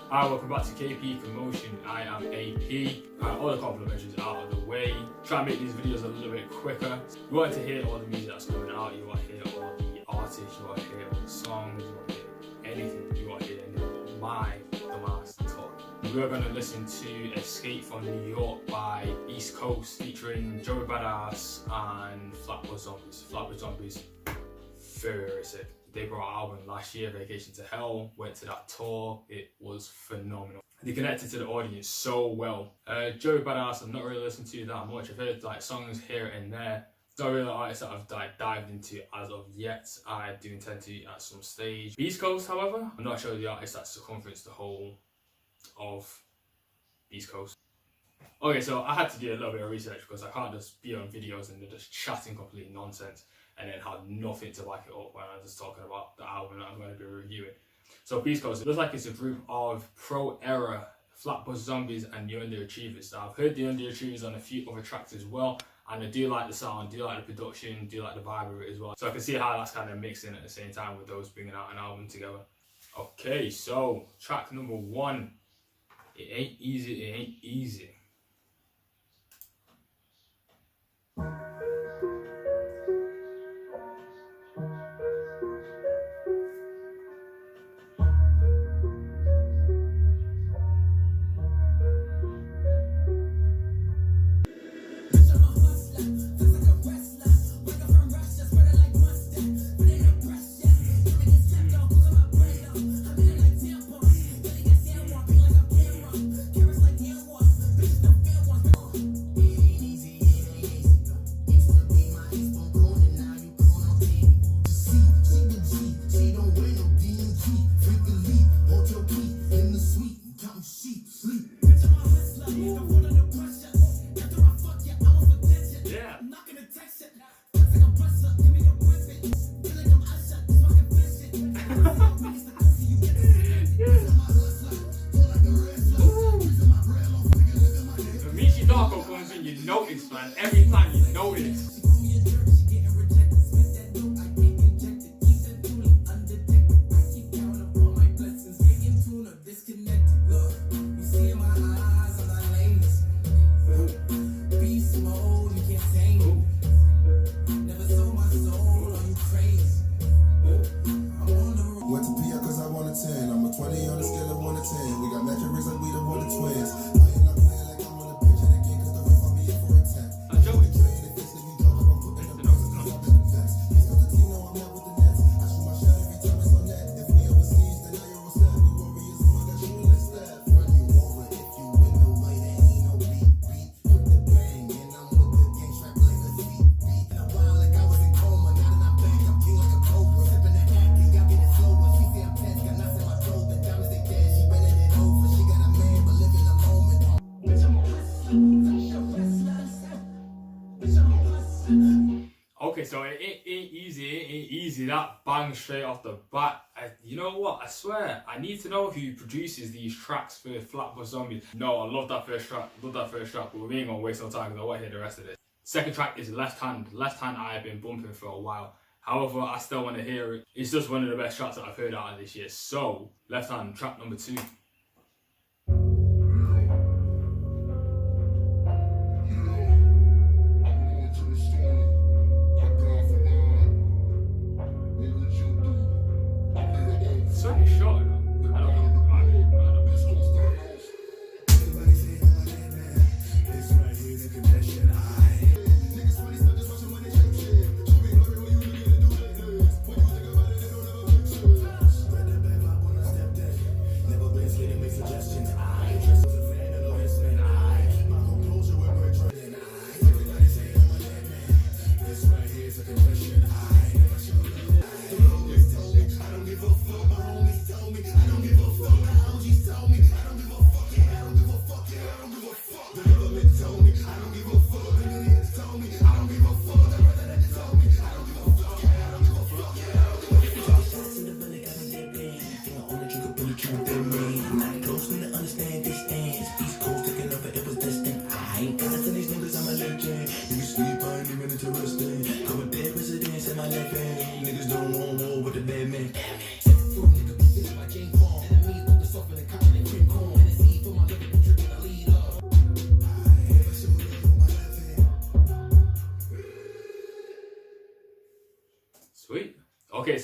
Hi, welcome back to KP Commotion. I am AP. All the complimentary out of the way. Try and make these videos a little bit quicker. You want to hear all the music that's coming out. You want to hear all the artists. You want to hear all the songs. You want to hear anything. You want to hear anything but my dumbass talk. We're going to listen to Escape from New York by East Coast featuring Joey Badass and Flatbush Zombies. Flatbush Zombies, very sick. They brought an album last year, Vacation to Hell, went to that tour, it was phenomenal. They connected to the audience so well. Joey Badass, I'm not really listening to that much. I've heard like songs here and there. Not really artists that I've dived into as of yet. I do intend to at some stage. East Coast, however, I'm not sure the artist that circumferenced the whole of East Coast. Okay, so I had to do a little bit of research because I can't just be on videos and they're just chatting complete nonsense and then have nothing to back it up when I'm just talking about the album that I'm going to be reviewing. So East Coast, it looks like it's a group of pro-era Flatbush Zombies and the Underachievers. So I've heard the Underachievers on a few other tracks as well, and I do like the sound, do like the production, do like the vibe of it as well. So I can see how that's kind of mixing at the same time with those bringing out an album together. Okay, so track number 1. It ain't easy, it ain't easy. You notice, man, every time you notice. Went to PI cause I want a 10. I'm a 20 on the scale of 1 to 10. We got metrics like we the one of twins. I ain't not playing like I'm on the pitch again cause the ref on me in for a 10. I'm Joey. Trade if it's if you drop up, I'm putting the boxes up in the vest. He's got the team, know I'm out with the nets. I shoot my shot every time it's on net. If we overseas, then now you're on set. We warriors, oh my gosh, you in that step. Run you over if you win the way, there ain't no beat. With the bang, and I'm with the gang strapped like a beat. In a while like I was in coma, now that I'm back, I'm king like a cobra. Sipping that acting, y'all get it slower. She say I'm tense, got nuts in my throat. The diamonds they cash, she bending it over. She got a man, but living the moment. Bitch, I'm a Okay, so it ain't easy. That bang straight off the bat. You know what? I swear, I need to know who produces these tracks for Flatbush Zombies. No, I love that first track. But we ain't gonna waste no time because I want to hear the rest of this. Second track is Left Hand. Left Hand I have been bumping for a while. However, I still want to hear it. It's just one of the best tracks that I've heard out of this year. So, Left Hand, track number 2.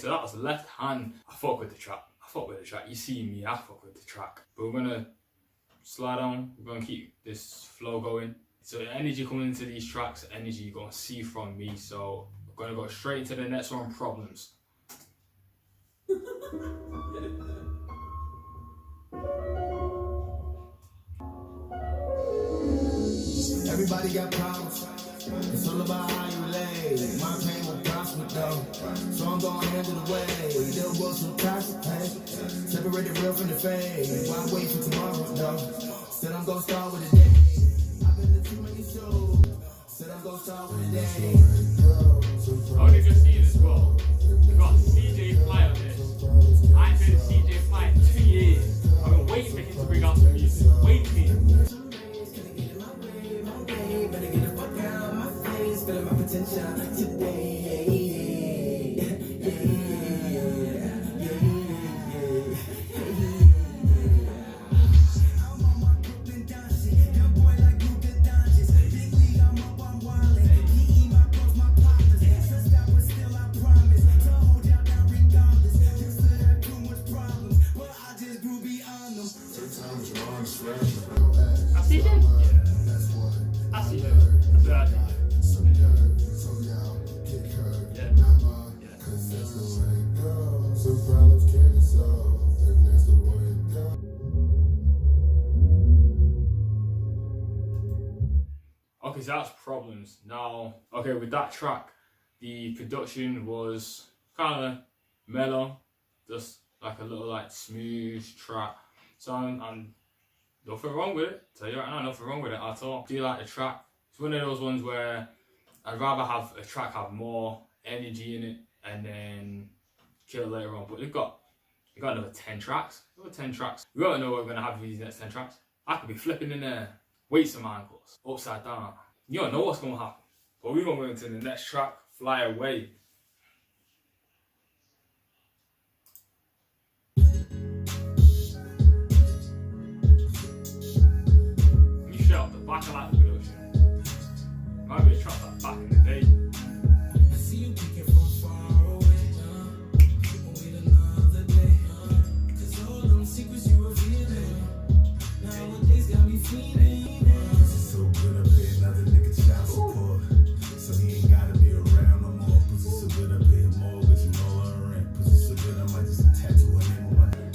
so that was Left Hand. I fuck with the track. You see me, I fuck with the track. But we're gonna slide on. We're gonna keep this flow going. So the energy coming into these tracks, energy you're gonna see from me. So we're gonna go straight into the next one, Problems. Everybody got problems. It's all about how you lay. My pain will prosper though, so I'm gonna handle the way. There was some toxic pain. Separate the real from the fake. Why wait for tomorrow though? Said I'm gonna start with a day. I've been to too many shows. Said I'm gonna start with a day. I only just seen this as well. We got CJ Fly on this. I ain't heard CJ Fly in 2 years. I've been waiting for him to bring out some music. Waiting. Feeling my potential today. I'm on my Brooklyn Dodgers, young boy like Luka Doncic. Big league, I'm up, I'm wildin'. He my bros, my partners. Stressed out, but still I promise to hold y'all down regardless. Used to have too much problems, but I just grew beyond them. Sometimes you're on stress. I see him. Yeah. I see him. That's what I think. Okay, so that's Problems. Now, okay, with that track, the production was kind of mellow, just like a little like smooth track. So I'm nothing wrong with it. Tell you right now, nothing wrong with it at all. Do you like the track? It's one of those ones where I'd rather have a track have more energy in it and then kill it later on. But we've got another 10 tracks. We don't know what we're gonna have with these next 10 tracks. I could be flipping in there, weights and ankles, upside down. You don't know what's gonna happen. But we're gonna go into the next track, Fly Away. You shut up the back of that production. Might be a track like back in the day. I see you peeking from far away. Wait another day. 'Cause all them secrets you revealing nowadays got me feeling. So good, I pay another nigga child support. So he ain't gotta be around no more. Pussy so good, I pay him more, but you know I rent. Pussy so good, I might just tattoo a name on my neck.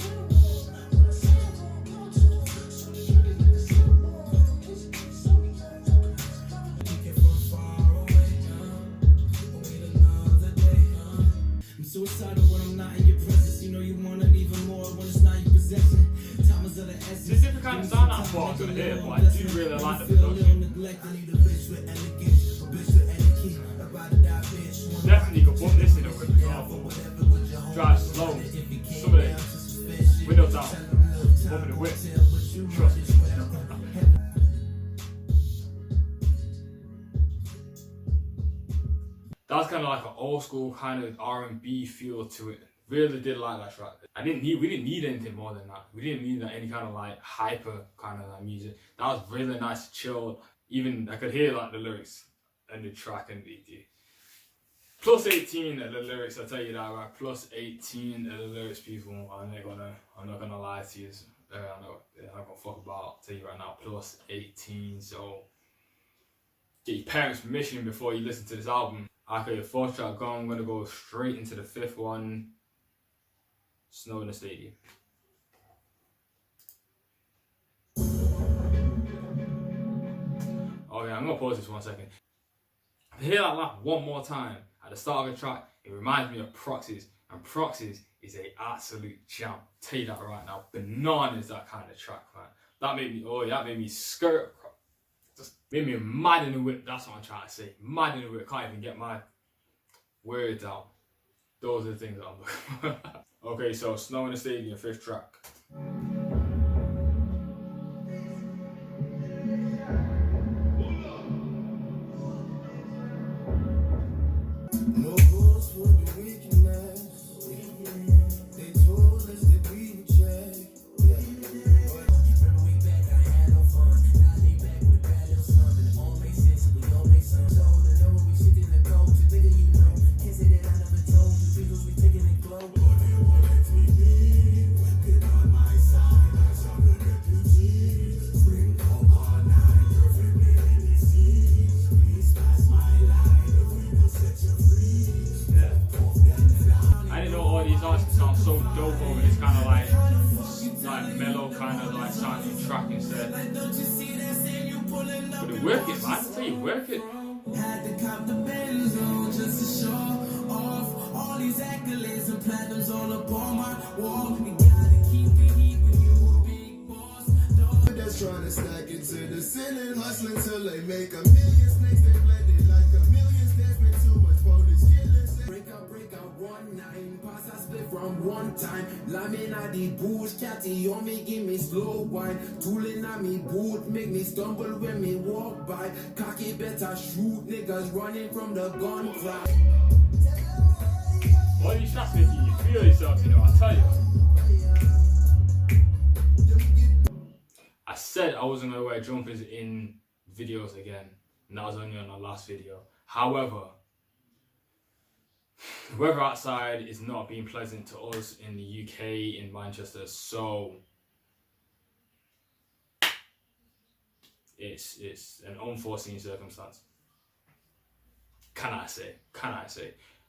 Suicidal when I'm not in your presence. You know you want it even more when it's not your possession. Time is of the essence. There's different kind of sound that I'm gonna hear, but I do really like the production. Definitely could put this in a whip as well. Drive slow. Some of it. Windows down. Open the whip. Trust me. That's kind of like an old school kind of R&B feel to it. Really did like that track. We didn't need anything more than that. We didn't need any kind of like hyper kind of like music. That was really nice, chill. Even I could hear like the lyrics and the track and the plus 18 of the lyrics. I'll tell you that, right? Plus 18 of the lyrics, people. I'm not gonna lie to you. I'm not gonna fuck about. I'll tell you right now, plus 18. So get your parents' permission before you listen to this album. Okay, the fourth track gone. I'm gonna go straight into the fifth one. Snow in the Stadium. Okay, I'm gonna pause this 1 second. I hear that laugh one more time at the start of the track. It reminds me of Proxies, and Proxies is a absolute champ. Tell you that right now. Bananas, that kind of track, man. That made me skirt. Just made me mad in the whip. That's what I'm trying to say. Mad in the whip. Can't even get my words out. Those are the things that I'm looking for. Okay, so Snow in the Stadium, fifth track. No rules for the weakness. They told us that we would check. Remember we back, I had no fun. Now they back with a bad little something. It all makes sense, we all make sense. So the know we shit in the cold. Nigga, you know. Can't say that I never told you. People be taking it. dope over this kind of like mellow kind of like sounding track instead. But it work it, man. I tell you, work it. Had to cop the Benz on just to show off all these accolades and platinums all up on my wall. We gotta keep the heat when you a big boss. That's trying to stack it to the ceiling, hustling till they make a million. Snakes they blended like a million. There's been too much police killings. Break out 1-9. Pass I split from one time. Lamin at the boots, catty on me, give me slow wine. Tooling at me boot, make me stumble when me walk by. Cocky better shoot, niggas running from the gun cry. All these shots make you feel yourself, you know, I tell you. I said I wasn't going to wear jumpers in videos again, and that was only on our last video. However, the weather outside is not being pleasant to us in the UK, in Manchester, so it's an unforeseen circumstance. Can I say?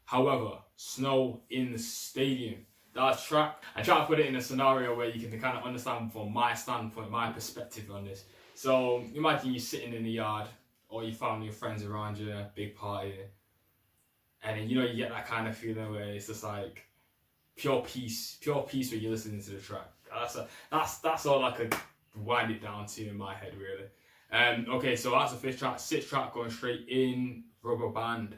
However, snow in the stadium. That's track. I try to put it in a scenario where you can kind of understand from my standpoint, my perspective on this. So imagine you're sitting in the yard, or your family and friends around you, a big party, and then you get that kind of feeling where it's just like pure peace when you're listening to the track. That's all I could wind it down to in my head, really. Okay, so that's the fifth track. Sixth track going straight in, Rubber Band.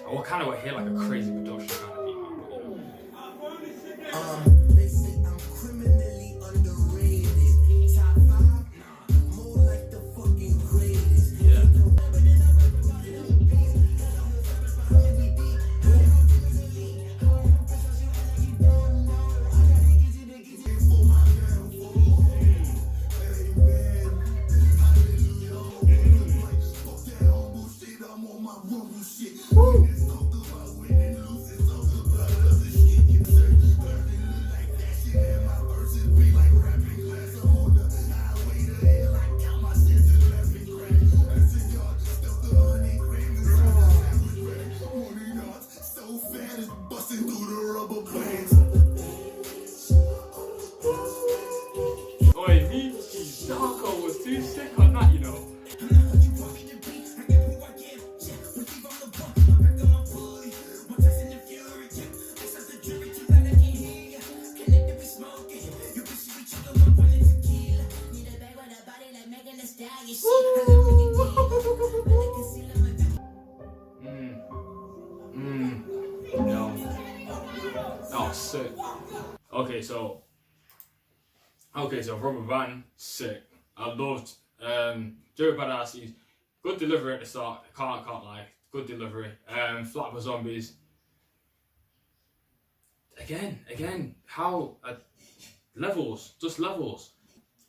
I kind of hear like a crazy production kind of beat, man, but They say I'm criminally underrated. Top 5? Nah, more like the fucking greatest. yeah. Darko was too sick on that, you know. No. Oh, sick. Okay, so Rubber Band, sick. I loved Joey Badassi's good delivery at the start. Can't lie, good delivery. Flat for Zombies. Again, how levels, just levels.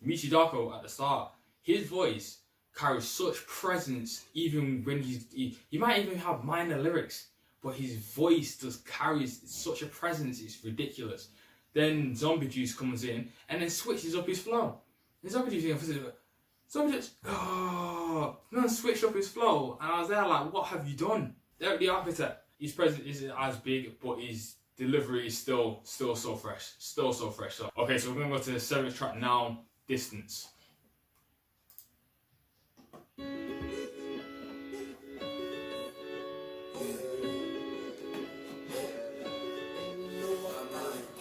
Michi Darko at the start, his voice carries such presence, even when he might even have minor lyrics, but his voice just carries such a presence, it's ridiculous. Then Zombie Juice comes in and then switches up his flow. And Zombie Juice switched up his flow, and I was there like, what have you done? Derek the Architect, his presence isn't as big, but his delivery is still so fresh. So, okay, so we're gonna go to the 7th track now, Distance.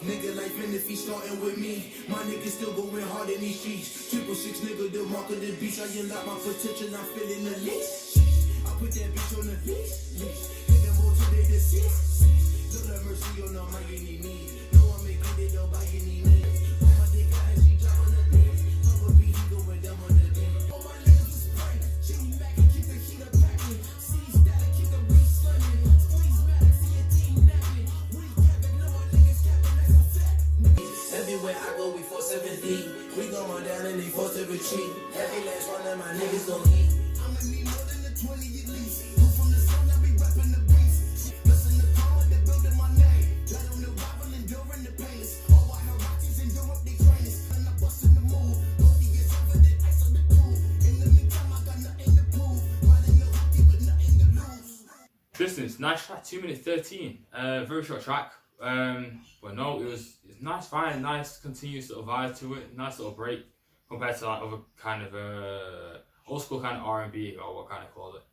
Nigga life in if he starting with me. My niggas still going hard in these streets. 666 nigga, the mark of the beast. I unlock my potential, I'm feeling the least. I put that bitch on the leash. Nigga more to the deceased. Lord have mercy on all my any need. No one make it, don't buy any need. On my dick, I she drop on the beat. Papa B, he going down on the beat. All my niggas is spraying. Shooting back and keep the heat up packing. See static, keep the beat slamming. Squeeze matic, see your team napping. We capping, no my niggas capping, that's a fact. Everywhere I go, we 470. We going down and they force to retreat. Every last one of my niggas gon' eat. I'ma need more than the 20 at least. Who from the sun, I be rapping the beats. Listen to power, they building my name. Let them the rival enduring the pains. All while Hirachis endure up they trainers. And I bust in the move. Body is over the ice Distance, nice track, 2 minutes 13. Very short track. But no, it's nice vibe, nice continuous sort of vibe to it, nice little break compared to like other kind of old school kind of R&B or what kind of call it.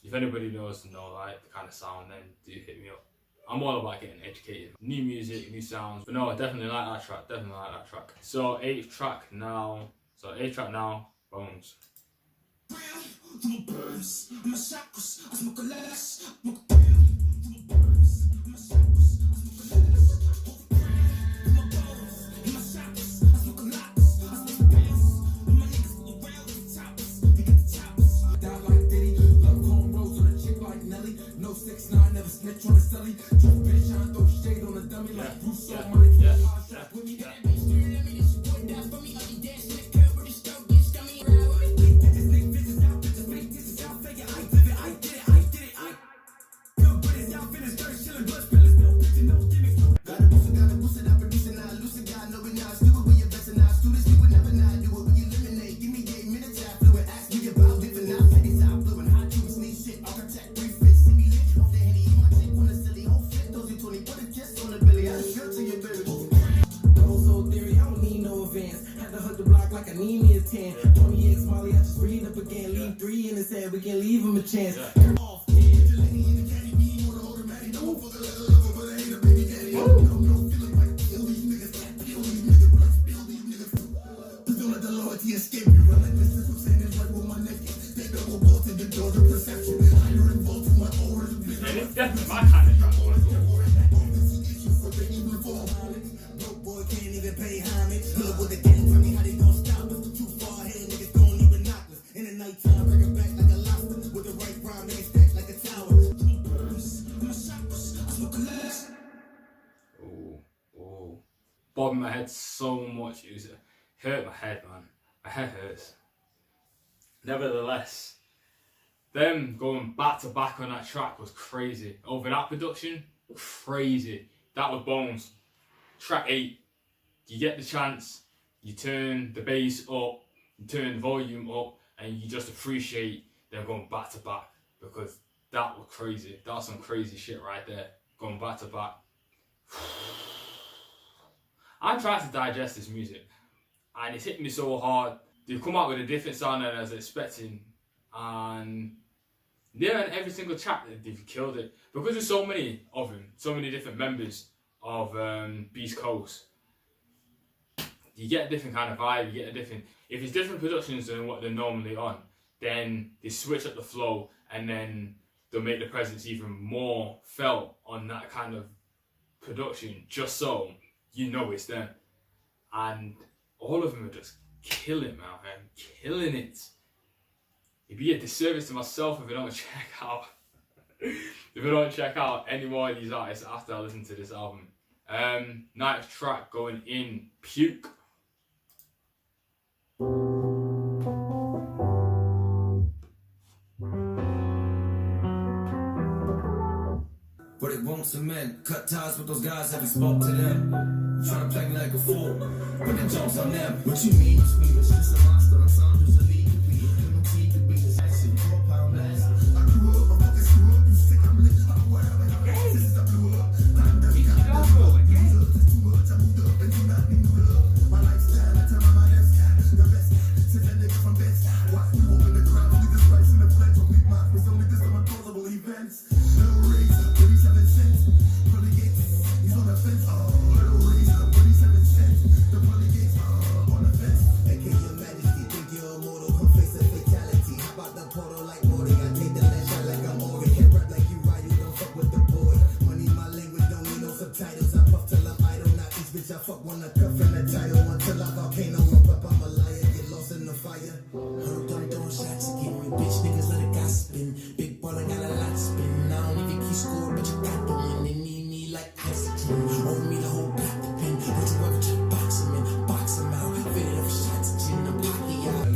If anybody knows like the kind of sound, then do hit me up. I'm all about getting educated. New music, new sounds. But no, I definitely like that track. Definitely like that track. So 8th track now. Bones. We can leave him a chance. It's definitely my kind of track. Boy can't even pay homage. Look what the gang tell me how they gon' stop us. Too far ahead, niggas gon' even knock us. In the nighttime, bring it back like a lobster. With the right rhyme, niggas stack like a tower. Oh. Bobbing my head so much. It hurt my head, man. My head hurts. Nevertheless, them going back to back on that track was crazy. Over that production, crazy. That was Bones. Track 8, you get the chance, you turn the bass up, you turn the volume up, and you just appreciate them going back to back, because that was crazy. That was some crazy shit right there, going back to back. I'm trying to digest this music, and it's hitting me so hard. They've come out with a different sound than I was expecting, and yeah, and every single track they've killed it, because there's so many of them, so many different members of Beast Coast. You get a different kind of vibe, you get a different, if it's different productions than what they're normally on, then they switch up the flow, and then they'll make the presence even more felt on that kind of production, just so you know it's them. And all of them are just killing, man, killing it. It'd be a disservice to myself if I don't check out any more of these artists after I listen to this album. 9th track going in, Puke. But it won't cement. Cut ties with those guys, haven't spoke to them. Trying to play me like a fool, but the joke's on them. What you mean? It's just a monster. I'm sound just a lead to be. Guaranteed to be this action. 4 pound blast. I grew up, I'm fucking screw up. You sick, I'm lit. I'm whatever. Since I blew up. My lifestyle, I tell my best cat, the best cat, to that nigga from best cat. Watch me open the crowd, niggas price in the flesh, don't leave my it's only this on impossible events. Little razor, 37 cents. Pearly gates, he's on the fence. Oh, little razor, 37 cents. The pearly gates, on the fence. AK your majesty, think you're immortal, come face a fatality. How about the portal like Morty? I take the last shot like I'm Ori. Can't rap like you ride, you don't fuck with the boy. Money, my language, don't need no subtitles. I puff till I'm idle, not each bitch I fuck one a cuff in the title. Until I volcano up, I'm a liar, get lost in the fire. Heard on throwing shots again, you bitch niggas let it gossiping. Big ball, I got a lot to spin. I don't even keep score, but you got the win. They need me like oxygen. Owe me the whole block to pin. Would you ever try to box him in? Box him out, fitted up shots of gin, I'm pocky out.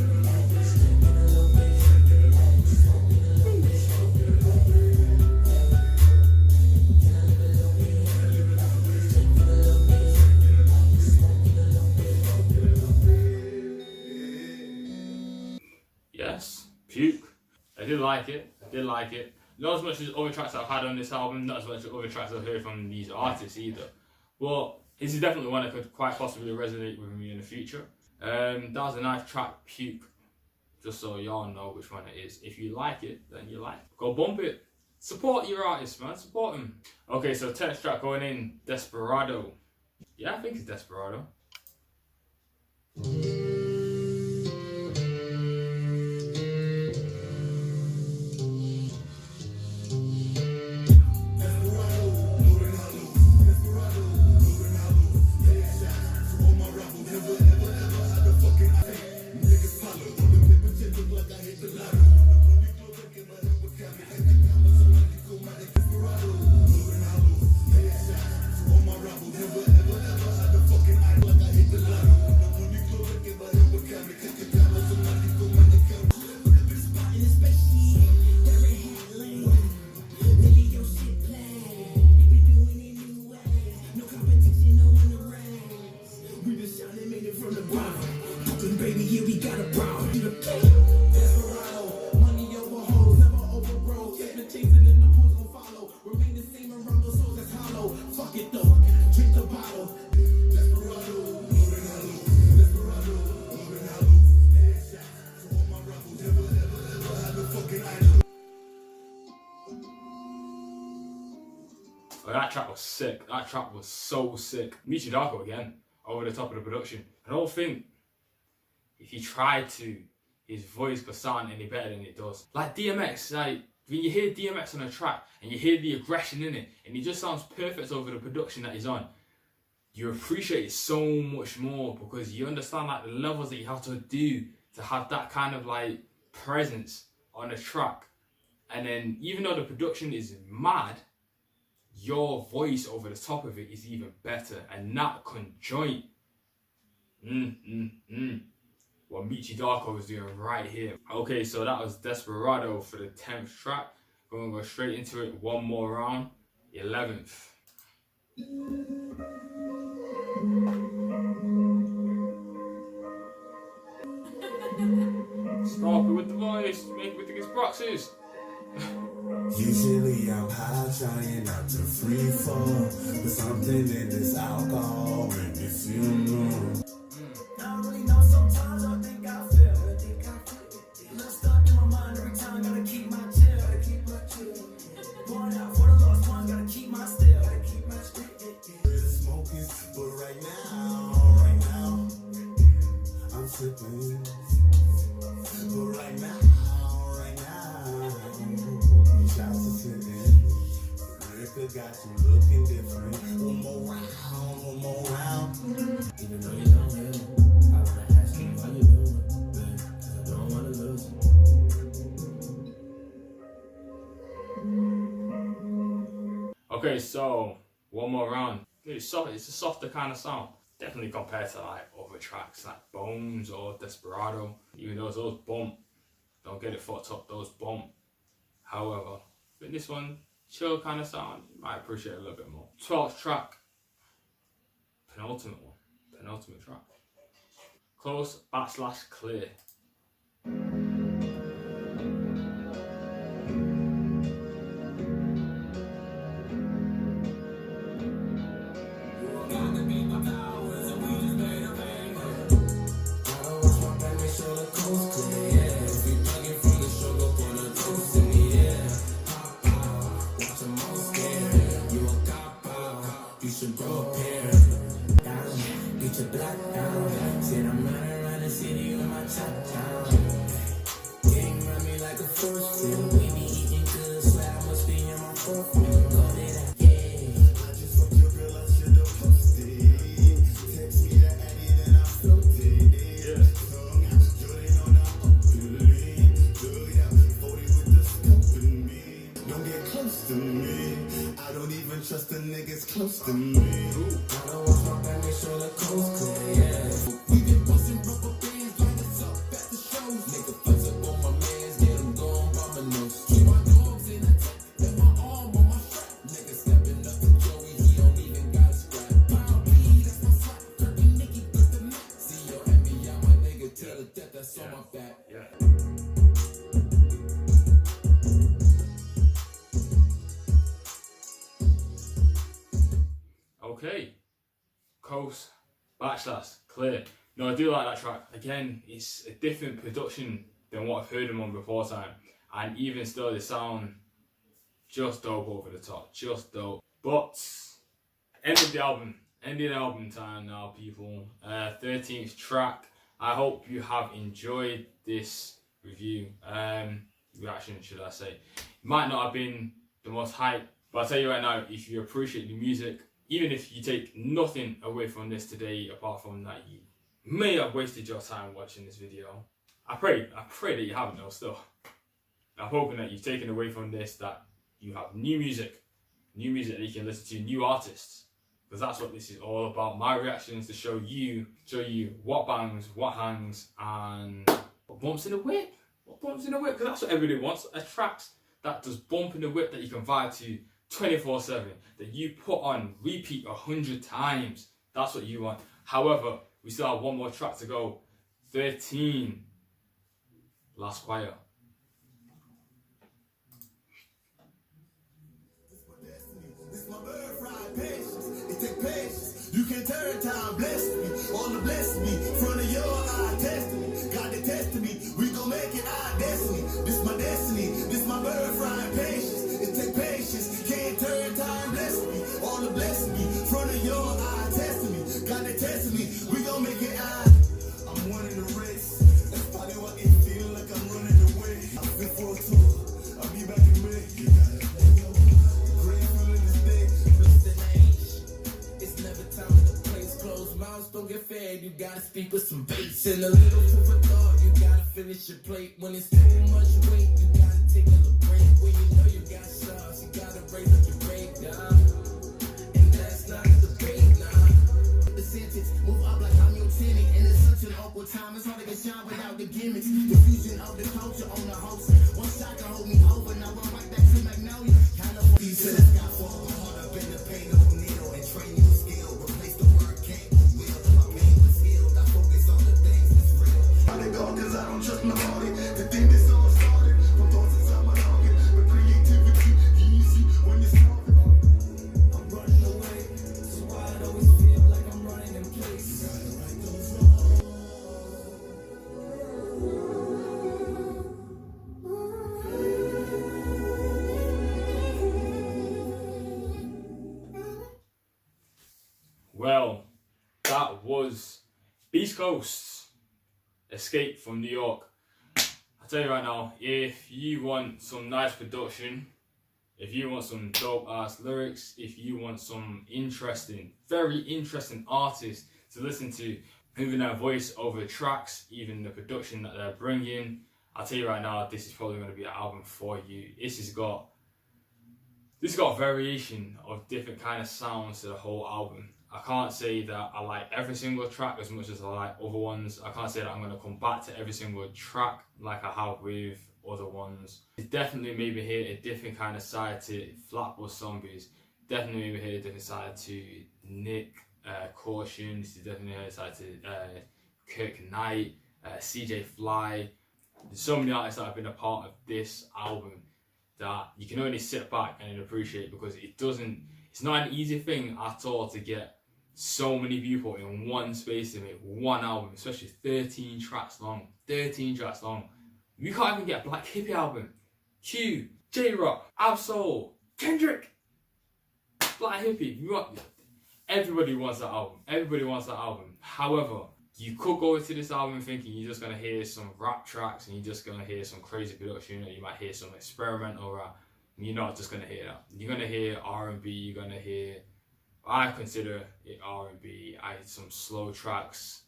Yes, Puke. I did like it. Not as much as other tracks I've had on this album, not as much as other tracks I've heard from these artists either. But this is definitely one that could quite possibly resonate with me in the future. That was a nice track, Puke. Just so y'all know which one it is. If you like it, then you like it. Go bump it. Support your artist, man. Support him. Okay, so text track going in, Desperado. Yeah, I think it's Desperado. Baby, here we got a problem. Desperado, money over hoes, never over bros. Take the chasing and the post gon' follow. Remain the same around those souls that's hollow. Fuck it though, drink the bottle. Desperado, desperado, headshots on my rebel. Never had a fucking idol. Oh, that track was sick. That track was so sick. Michi Darko again, over the top of the production. I don't think if he tried to, his voice could sound any better than it does. Like DMX, like when you hear DMX on a track and you hear the aggression in it and it just sounds perfect over the production that he's on, you appreciate it so much more because you understand like the levels that you have to do to have that kind of like presence on a track. And then even though the production is mad, your voice over the top of it is even better, and that conjoint. What Michi Darko is doing right here. Okay, so that was Desperado for the 10th track. We're gonna go straight into it. One more round. 11th. Stop it with the voice. Make me think it's proxies. Usually I'm high trying not to free fall, but something in this alcohol make me feel numb. I don't really know, sometimes I think I feel. Let's stuck in my mind every time, gotta keep my chill. Pouring out for the lost ones, gotta keep my still. Smoking, but right now, I'm sipping. But right now, shots are sitting. Liquor got you looking different. One more round. Even though you don't hear me, I wanna ask you how you doing, babe, 'cause I don't wanna lose you. Okay, so one more round. It's soft. It's a softer kind of sound. Definitely compared to like other tracks like Bones or Desperado. Even though those bump, don't get it fucked up. Those bump. However, with this one, chill kind of sound, you might appreciate it a little bit more. 12th track, penultimate track. Close / clear. Trust the niggas close to me. I don't want my back, make sure the coast clear, yeah. We been busting rubber bands, line us up at the shows. Nigga flex up on my mans, get them going by my nose. Keep my dogs in attack, let my arm on my strap. Nigga stepping up to Joey, he don't even got a scrap. Pound B, that's my slap. Dirty Nicky with the Mac. See your envy, I'm my nigga, tell the death that's on my back. Yeah. okay. Coast, Backslash, Clear. No, I do like that track. Again, it's a different production than what I've heard him on before time. And even still, they sound just dope over the top. Just dope. But, end of the album. Ending the album time now, people. 13th track. I hope you have enjoyed this review. Reaction, should I say. It might not have been the most hype, but I'll tell you right now, if you appreciate the music, even if you take nothing away from this today, apart from that you may have wasted your time watching this video, I pray that you haven't though still. I'm hoping that you've taken away from this that you have new music that you can listen to, new artists, because that's what this is all about. My reaction is to show you what bangs, what hangs, and what bumps in the whip. Because that's what everybody wants. A track that does bump in the whip that you can vibe to 24/7, that you put on repeat 100 times. That's what you want. However, we still have one more track to go. 13, Last Choir. This my birthright, patience. It take patience. You can turn time, bless me. All the bless me. Front of your eye, test me. God to test me. We gon' make it our destiny. This my destiny. This my birthright, patience. It take patience. Can't turn time, bless me. All the bless me. Front of your eye, test me. God to test me. We gon' make it our. I'm winning the race. That's probably why it feel like I'm running away. I've been for a tour. I'll be back in May. You gotta let go. Great feeling this day. It's never time to place closed mouths. Don't get fed. You gotta speak with some bass and a little food for thought. You gotta finish your plate when it's too much weight. You gotta take a little break when you know you got sauce. You gotta raise up your break down. And that's not the debate, nah. The sentence move up like I'm your tenant. And it's such an awkward time. It's hard to get shine without the gimmicks. The fusion of the culture on the host. One shot can hold me over. Now I'm right back to Magnolia. Kind of what he said. Got for my heart up in the pain of needle and training skill. Replace the word can't with will. My pain was healed. I focus on the things that's real. I let go cause I don't trust nobody. The thing that's all started from thoughts inside my noggin. But creativity easy when you're starving. I'm running away, so I always feel like I'm running in place. You gotta write those wrongs. Well, that was Beast Coast, Escape from New York. I'll tell you right now, if you want some nice production, if you want some dope ass lyrics, if you want some interesting, very interesting artists to listen to, even their voice over tracks, even the production that they're bringing, I'll tell you right now, this is probably going to be an album for you. This has got a variation of different kind of sounds to the whole album. I can't say that I like every single track as much as I like other ones. I can't say that I'm going to come back to every single track like I have with other ones. It's definitely maybe hear a different kind of side to Flatbush Zombies. Definitely maybe hear a different side to Nick, Caution. This is definitely hear a side to Kirk Knight, CJ Fly. There's so many artists that have been a part of this album that you can only sit back and appreciate, because it's not an easy thing at all to get so many people in one space to make one album, especially 13 tracks long. 13 tracks long. You can't even get a Black Hippie album. Q, J-Rock, Absol, Kendrick, Black Hippie. Everybody wants that album. Everybody wants that album. However, you could go into this album thinking you're just going to hear some rap tracks and you're just going to hear some crazy production, or you might hear some experimental rap. You're not just going to hear that. You're going to hear R&B, you're going to hear, I consider it R&B, some slow tracks,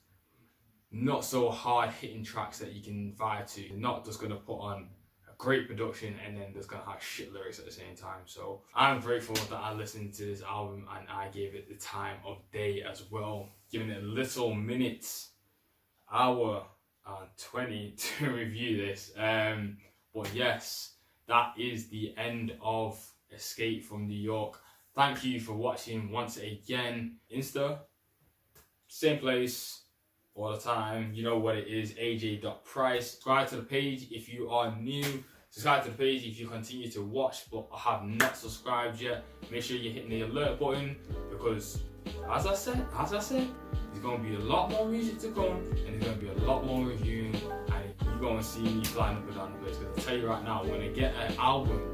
not so hard hitting tracks that you can vibe to. You're not just going to put on a great production and then just going to have shit lyrics at the same time. So I'm grateful that I listened to this album and I gave it the time of day as well, giving it a little minutes, hour and 20 to review this. But yes, that is the end of Escape from New York. Thank you for watching once again. Insta, same place all the time. You know what it is, aj.price. Subscribe to the page if you are new Subscribe to the page if you continue to watch but have not subscribed yet. Make sure you're hitting the alert button because, as I said, there's going to be a lot more music to come and there's going to be a lot more reviewing, and you're going to see me flying up and down the place. Because I tell you right now, when I get an album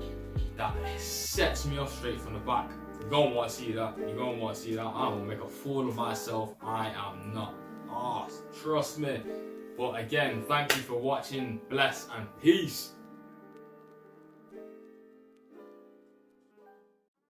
that sets me off straight from the back, you're going to want to see that. You're going to want to see that. I'm going to make a fool of myself. I am not. Trust me. But again, thank you for watching. Bless and peace.